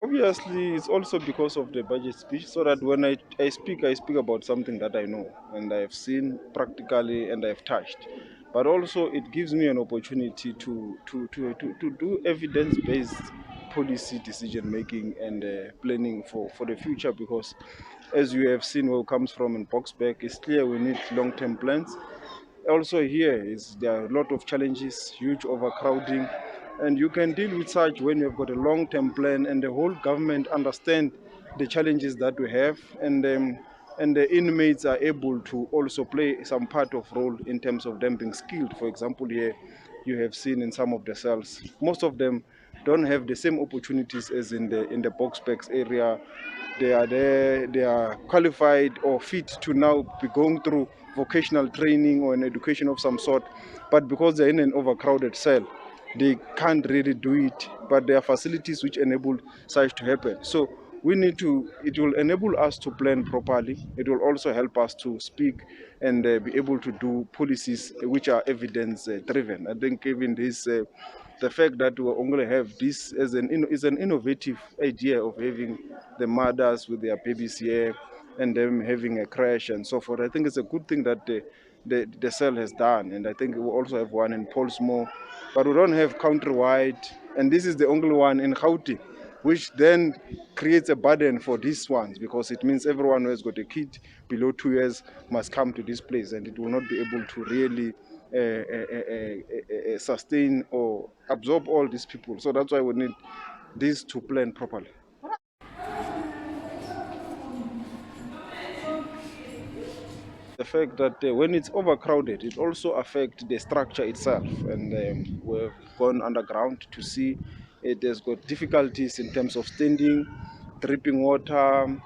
Obviously, it's also because of the budget speech, so that when I speak about something that I know and I've seen practically and I've touched. But also, it gives me an opportunity to do evidence based policy decision making and planning for the future, because as you have seen where it comes from in Boxback, it's clear we need long term plans. Also here is there are a lot of challenges, huge overcrowding, and you can deal with such when you've got a long-term plan and the whole government understand the challenges that we have, and the inmates are able to also play some part of role in terms of them being skilled. For example, here you have seen in some of the cells, most of them don't have the same opportunities as in the box packs area. They are there, they are qualified or fit to now be going through vocational training or an education of some sort, but because they're in an overcrowded cell, they can't really do it. But there are facilities which enable such to happen. So we need to, it will enable us to plan properly. It will also help us to speak and be able to do policies which are evidence driven. I think even this the fact that we only have this as is an innovative idea of having the mothers with their babies here and them having a crash and so forth. I think it's a good thing that the cell has done, and I think we also have one in Polsmo, but we don't have countrywide, and this is the only one in Gauteng, which then creates a burden for these ones, because it means everyone who has got a kid below 2 years must come to this place, and it will not be able to really sustain or absorb all these people. So that's why we need this to plan properly. The fact that when it's overcrowded, it also affects the structure itself, and we've gone underground to see it has got difficulties in terms of standing, dripping water,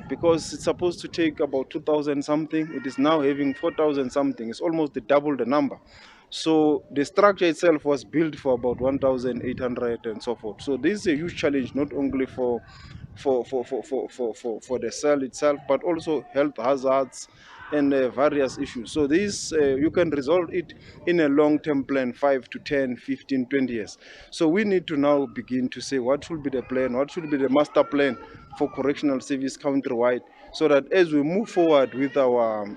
because it's supposed to take about 2,000 something. It is now having 4,000 something. It's almost the double the number. So the structure itself was built for about 1,800 and so forth. So this is a huge challenge, not only for the cell itself, but also health hazards and various issues. So this you can resolve it in a long-term plan, 5 to 10, 15, 20 years. So we need to now begin to say what should be the plan, what should be the master plan for correctional service countrywide, so that as we move forward with our,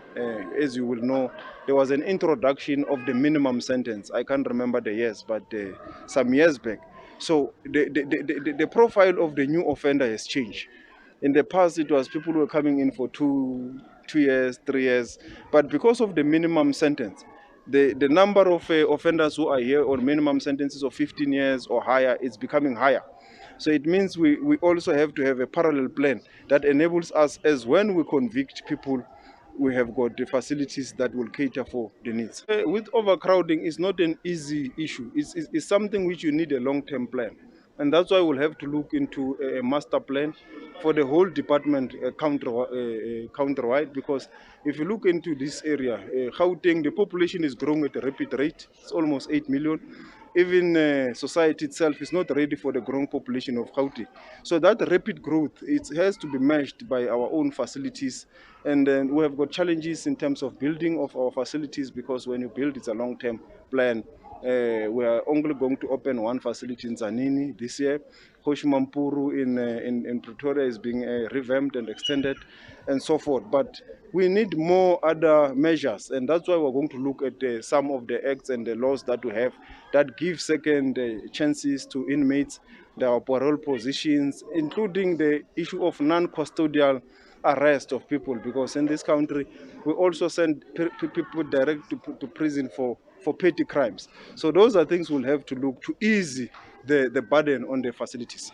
as you will know, there was an introduction of the minimum sentence. I can't remember the years, but some years back. So the profile of the new offender has changed. In the past, it was people who were coming in for 2 years, 3 years, but because of the minimum sentence, the number of offenders who are here on minimum sentences of 15 years or higher is becoming higher. So it means we also have to have a parallel plan that enables us, as when we convict people, we have got the facilities that will cater for the needs. With overcrowding, it's not an easy issue. It's something which you need a long-term plan. And that's why we'll have to look into a master plan for the whole department countrywide, because if you look into this area, Gauteng, the population is growing at a rapid rate. It's almost 8 million. Even society itself is not ready for the growing population of Gauteng. So that rapid growth, it has to be matched by our own facilities. And then we have got challenges in terms of building of our facilities, because when you build, it's a long-term plan. We are only going to open one facility in Zanini this year. Hoshimampuru in Pretoria is being revamped and extended and so forth. But we need more other measures, and that's why we're going to look at some of the acts and the laws that we have that give second chances to inmates, their parole positions, including the issue of non-custodial arrest of people, because in this country we also send people direct to prison for petty crimes. So those are things we'll have to look to ease the burden on the facilities.